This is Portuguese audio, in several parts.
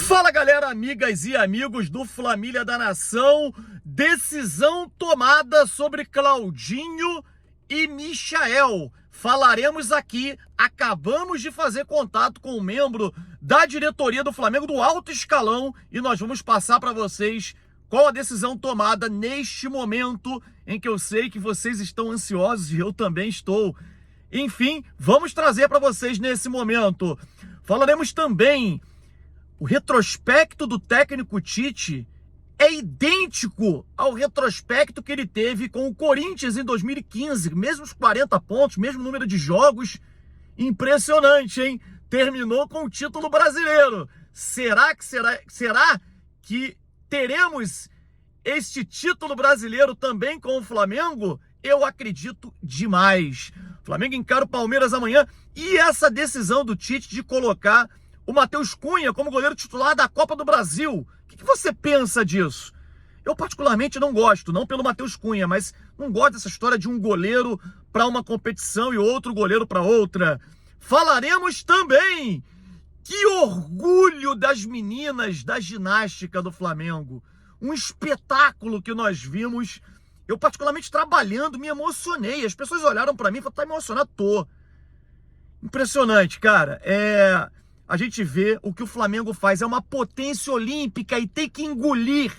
Fala galera, amigas e amigos do Flamília da Nação. Decisão tomada sobre Claudinho e Michael. Falaremos aqui, acabamos de fazer contato com um membro da diretoria do Flamengo do alto escalão e nós vamos passar para vocês qual a decisão tomada neste momento em que eu sei que vocês estão ansiosos e eu também estou. Enfim, vamos trazer para vocês nesse momento. Falaremos também, o retrospecto do técnico Tite é idêntico ao retrospecto que ele teve com o Corinthians em 2015, mesmos 40 pontos, mesmo número de jogos. Impressionante, hein? Terminou com o título brasileiro. Será que teremos este título brasileiro também com o Flamengo? Eu acredito demais. O Flamengo encara o Palmeiras amanhã e essa decisão do Tite de colocar o Matheus Cunha como goleiro titular da Copa do Brasil. O que você pensa disso? Eu particularmente não gosto, não pelo Matheus Cunha, mas não gosto dessa história de um goleiro para uma competição e outro goleiro para outra. Falaremos também que orgulho das meninas da ginástica do Flamengo. Um espetáculo que nós vimos. Eu particularmente trabalhando me emocionei. As pessoas olharam para mim e falaram, tá emocionado? Tô. Impressionante, cara. A gente vê o que o Flamengo faz, é uma potência olímpica e tem que engolir.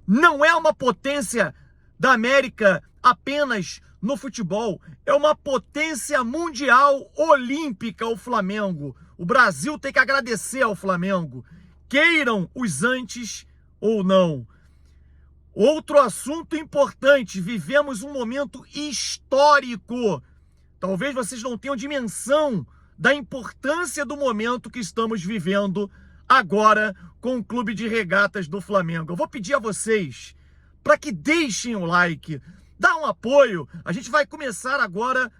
Não é uma potência da América apenas no futebol, é uma potência mundial olímpica o Flamengo. O Brasil tem que agradecer ao Flamengo, queiram os antes ou não. Outro assunto importante, vivemos um momento histórico. Talvez vocês não tenham dimensão da importância do momento que estamos vivendo agora com o Clube de Regatas do Flamengo. Eu vou pedir a vocês para que deixem o like, dá um apoio. A gente vai começar agora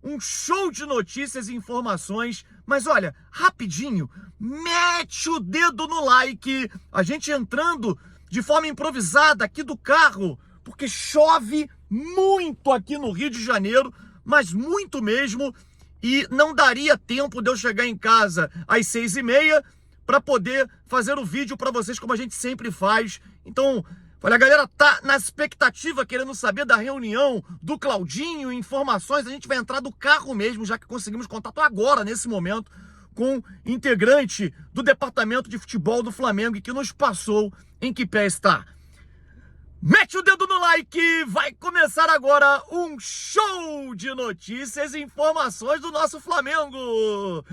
um show de notícias e informações, mas olha, rapidinho, mete o dedo no like. A gente entrando de forma improvisada aqui do carro, porque chove muito aqui no Rio de Janeiro, mas muito mesmo. E não daria tempo de eu chegar em casa às 6h30 para poder fazer o vídeo para vocês como a gente sempre faz. Então, olha, a galera tá na expectativa, querendo saber da reunião do Claudinho, informações. A gente vai entrar do carro mesmo, já que conseguimos contato agora, nesse momento, com integrante do departamento de futebol do Flamengo e que nos passou em que pé está. Mete o dedo no like, vai começar agora um show de notícias e informações do nosso Flamengo.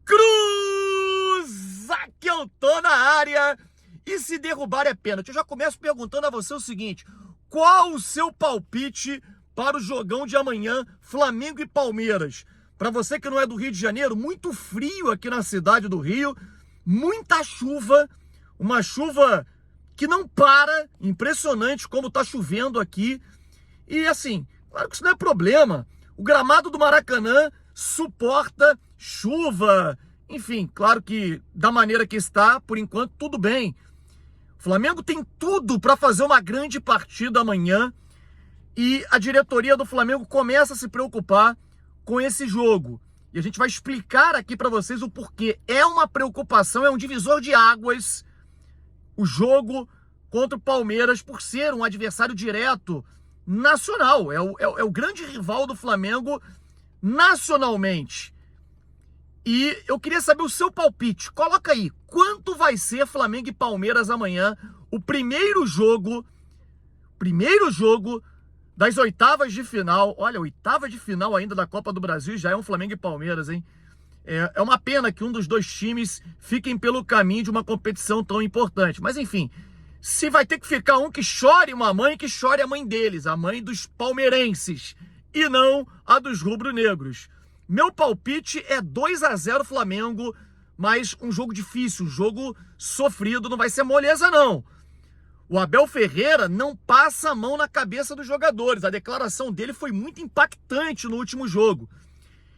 Cruza que eu tô na área e se derrubar é pênalti. Eu já começo perguntando a você o seguinte, qual o seu palpite para o jogão de amanhã, Flamengo e Palmeiras? Para você que não é do Rio de Janeiro, muito frio aqui na cidade do Rio, muita chuva, uma chuva que não para, impressionante como tá chovendo aqui. E assim, claro que isso não é problema. O gramado do Maracanã suporta chuva. Enfim, claro que da maneira que está, por enquanto, tudo bem. O Flamengo tem tudo para fazer uma grande partida amanhã. E a diretoria do Flamengo começa a se preocupar com esse jogo. E a gente vai explicar aqui para vocês o porquê. É uma preocupação, é um divisor de águas o jogo contra o Palmeiras por ser um adversário direto nacional. É o grande rival do Flamengo nacionalmente. E eu queria saber o seu palpite. Coloca aí, quanto vai ser Flamengo e Palmeiras amanhã? O primeiro jogo das oitavas de final. Olha, oitava de final ainda da Copa do Brasil, já é um Flamengo e Palmeiras, hein? É uma pena que um dos dois times fiquem pelo caminho de uma competição tão importante. Mas enfim, se vai ter que ficar um que chore uma mãe, que chore a mãe deles, a mãe dos palmeirenses, e não a dos rubro-negros. Meu palpite é 2-0 Flamengo, mas um jogo difícil, um jogo sofrido, não vai ser moleza não. O Abel Ferreira não passa a mão na cabeça dos jogadores. A declaração dele foi muito impactante no último jogo.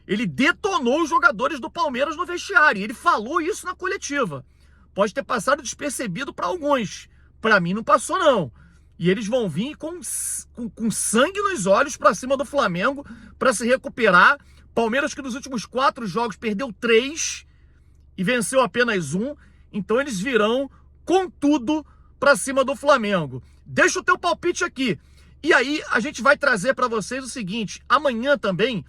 Ele detonou os jogadores do Palmeiras no vestiário. Ele falou isso na coletiva. Pode ter passado despercebido para alguns. Para mim não passou não. E eles vão vir com sangue nos olhos para cima do Flamengo para se recuperar. Palmeiras que nos últimos 4 jogos perdeu 3 e venceu apenas 1. Então eles virão com tudo para cima do Flamengo. Deixa o teu palpite aqui. E aí a gente vai trazer para vocês o seguinte: amanhã também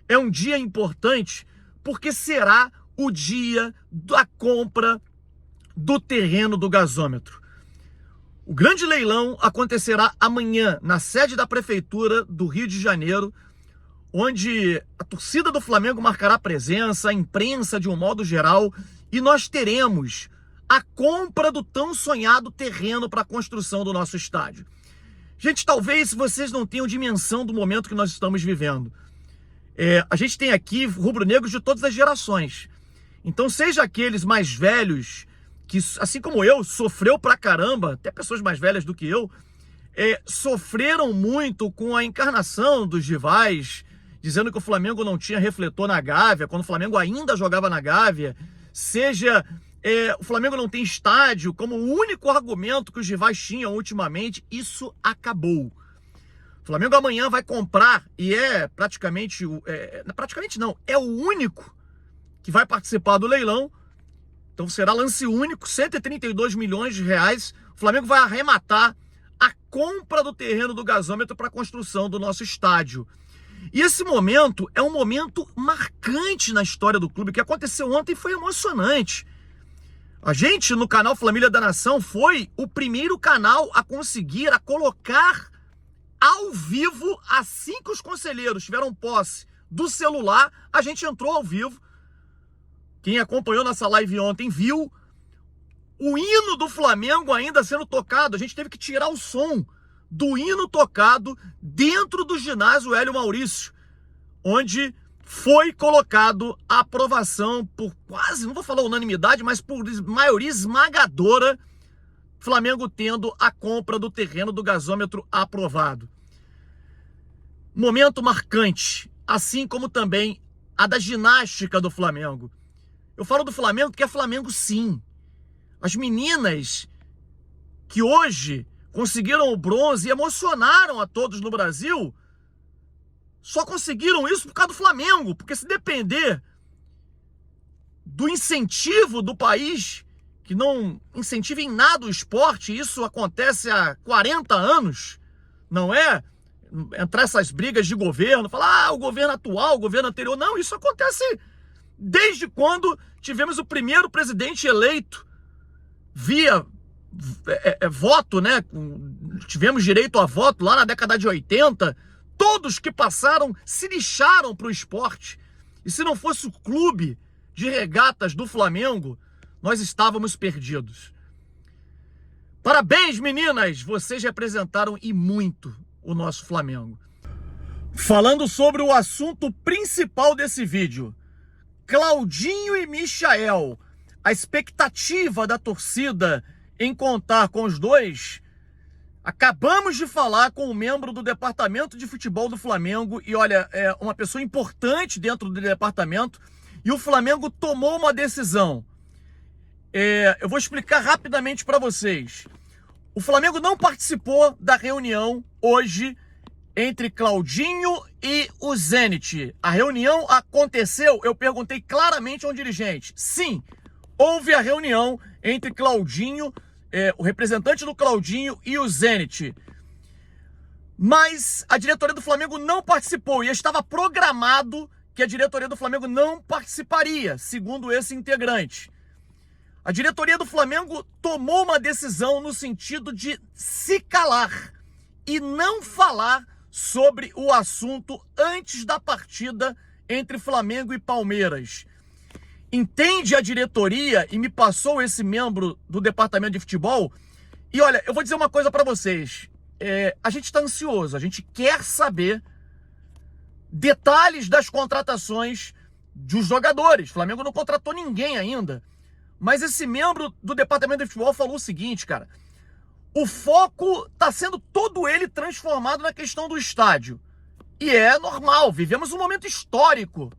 é um dia importante, porque será o dia da compra do terreno do gasômetro. O grande leilão acontecerá amanhã na sede da Prefeitura do Rio de Janeiro, onde a torcida do Flamengo marcará presença, a imprensa de um modo geral, e nós teremos a compra do tão sonhado terreno para a construção do nosso estádio. Gente, talvez vocês não tenham dimensão do momento que nós estamos vivendo. A gente tem aqui rubro-negros de todas as gerações. Então, seja aqueles mais velhos, que, assim como eu, sofreu pra caramba, até pessoas mais velhas do que eu, sofreram muito com a encarnação dos rivais, dizendo que o Flamengo não tinha refletor na Gávea, quando o Flamengo ainda jogava na Gávea, seja o Flamengo não tem estádio, como o único argumento que os rivais tinham ultimamente. Isso acabou. O Flamengo amanhã vai comprar, e praticamente não, é o único que vai participar do leilão. Então será lance único, 132 milhões de reais. O Flamengo vai arrematar a compra do terreno do gasômetro para a construção do nosso estádio. E esse momento é um momento marcante na história do clube, que aconteceu ontem e foi emocionante. A gente, no canal Família da Nação, foi o primeiro canal a conseguir colocar ao vivo, assim que os conselheiros tiveram posse do celular, a gente entrou ao vivo. Quem acompanhou nossa live ontem viu o hino do Flamengo ainda sendo tocado. A gente teve que tirar o som do hino tocado dentro do ginásio Hélio Maurício, onde foi colocado a aprovação por quase, não vou falar unanimidade, mas por maioria esmagadora, Flamengo tendo a compra do terreno do gasômetro aprovado. Momento marcante, assim como também a da ginástica do Flamengo. Eu falo do Flamengo porque é Flamengo sim. As meninas que hoje conseguiram o bronze e emocionaram a todos no Brasil, só conseguiram isso por causa do Flamengo. Porque se depender do incentivo do país, que não incentiva em nada o esporte, isso acontece há 40 anos, não é? Entrar essas brigas de governo, falar, o governo atual, o governo anterior. Não, isso acontece desde quando tivemos o primeiro presidente eleito via voto, né? Tivemos direito a voto lá na década de 80. Todos que passaram se lixaram para o esporte. E se não fosse o clube de regatas do Flamengo, nós estávamos perdidos. Parabéns, meninas! Vocês representaram e muito o nosso Flamengo. Falando sobre o assunto principal desse vídeo, Claudinho e Michael, a expectativa da torcida em contar com os dois. Acabamos de falar com um membro do departamento de futebol do Flamengo e olha, é uma pessoa importante dentro do departamento, e o Flamengo tomou uma decisão. Eu vou explicar rapidamente para vocês. O Flamengo não participou da reunião hoje entre Claudinho e o Zenit. A reunião aconteceu, eu perguntei claramente a um dirigente. Sim, houve a reunião entre Claudinho, o representante do Claudinho e o Zenit. Mas a diretoria do Flamengo não participou e estava programado que a diretoria do Flamengo não participaria, segundo esse integrante. A diretoria do Flamengo tomou uma decisão no sentido de se calar e não falar sobre o assunto antes da partida entre Flamengo e Palmeiras. Entende a diretoria, e me passou esse membro do departamento de futebol, e olha, eu vou dizer uma coisa para vocês, a gente está ansioso, a gente quer saber detalhes das contratações dos jogadores. O Flamengo não contratou ninguém ainda, mas esse membro do departamento de futebol falou o seguinte, cara, o foco está sendo todo ele transformado na questão do estádio, e é normal, vivemos um momento histórico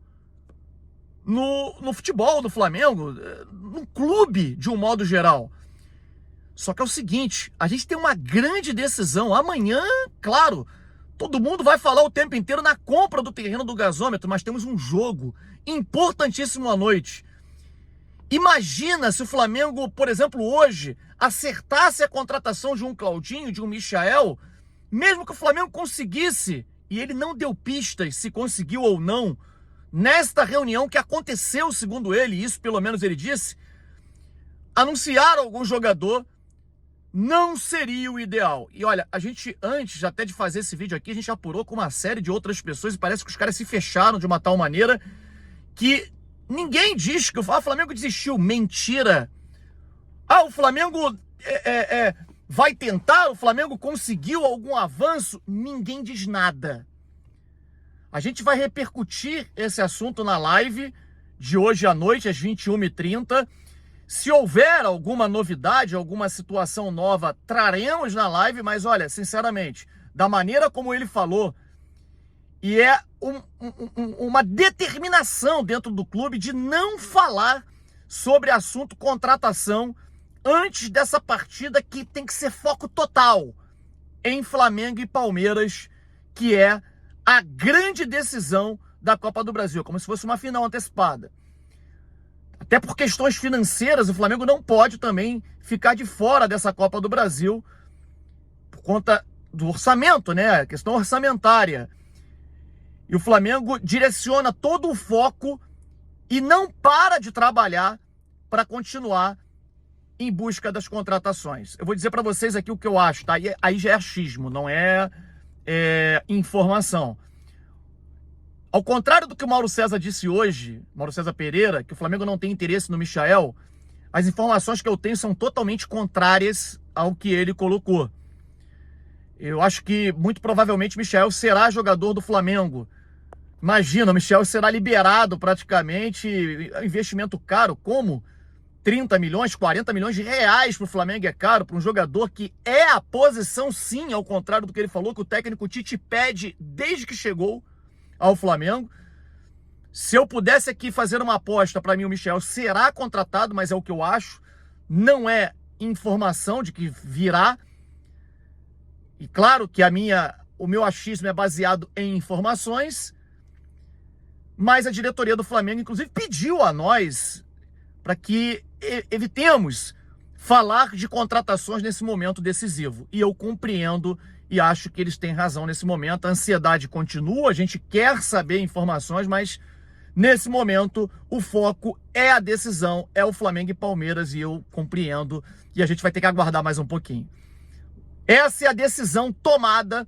no futebol do Flamengo, no clube de um modo geral. Só que é o seguinte, a gente tem uma grande decisão amanhã, claro, todo mundo vai falar o tempo inteiro na compra do terreno do gasômetro, mas temos um jogo importantíssimo à noite. Imagina se o Flamengo, por exemplo, hoje, acertasse a contratação de um Claudinho, de um Michael, mesmo que o Flamengo conseguisse, e ele não deu pistas se conseguiu ou não, nesta reunião que aconteceu, segundo ele, isso pelo menos ele disse, anunciar algum jogador não seria o ideal. E olha, a gente, antes até de fazer esse vídeo aqui, a gente apurou com uma série de outras pessoas e parece que os caras se fecharam de uma tal maneira que ninguém diz que o Flamengo desistiu. Mentira. O Flamengo vai tentar, o Flamengo conseguiu algum avanço. Ninguém diz nada. A gente vai repercutir esse assunto na live de hoje à noite, às 21h30. Se houver alguma novidade, alguma situação nova, traremos na live, mas olha, sinceramente, da maneira como ele falou, e é uma determinação dentro do clube de não falar sobre assunto contratação antes dessa partida que tem que ser foco total em Flamengo e Palmeiras, que é a grande decisão da Copa do Brasil, como se fosse uma final antecipada. Até por questões financeiras, o Flamengo não pode também ficar de fora dessa Copa do Brasil por conta do orçamento, né? Questão orçamentária. E o Flamengo direciona todo o foco e não para de trabalhar para continuar em busca das contratações. Eu vou dizer para vocês aqui o que eu acho, tá? Aí já é achismo, não é informação. Ao contrário do que o Mauro César disse hoje, Mauro César Pereira, que o Flamengo não tem interesse no Michael, as informações que eu tenho são totalmente contrárias ao que ele colocou. Eu acho que, muito provavelmente, o Michael será jogador do Flamengo. Imagina, o Michael será liberado praticamente, investimento caro, como 30 milhões, 40 milhões de reais para o Flamengo é caro, para um jogador que é a posição, sim, ao contrário do que ele falou, que o técnico Tite pede desde que chegou ao Flamengo. Se eu pudesse aqui fazer uma aposta, para mim o Michael será contratado, mas é o que eu acho, não é informação de que virá. E claro que o meu achismo é baseado em informações, mas a diretoria do Flamengo, inclusive, pediu a nós para que evitemos falar de contratações nesse momento decisivo. E eu compreendo e acho que eles têm razão nesse momento. A ansiedade continua, a gente quer saber informações, mas nesse momento o foco é a decisão, é o Flamengo e Palmeiras, e eu compreendo, e a gente vai ter que aguardar mais um pouquinho. Essa é a decisão tomada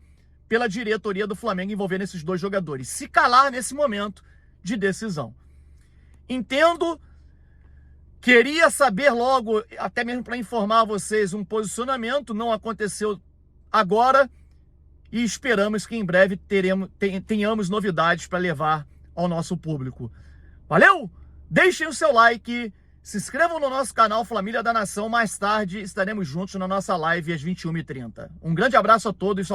pela diretoria do Flamengo envolvendo esses dois jogadores. Se calar nesse momento de decisão. Entendo, queria saber logo, até mesmo para informar vocês, um posicionamento, não aconteceu agora, e esperamos que em breve tenhamos novidades para levar ao nosso público. Valeu? Deixem o seu like, se inscrevam no nosso canal Família da Nação. Mais tarde estaremos juntos na nossa live às 21h30. Um grande abraço a todos.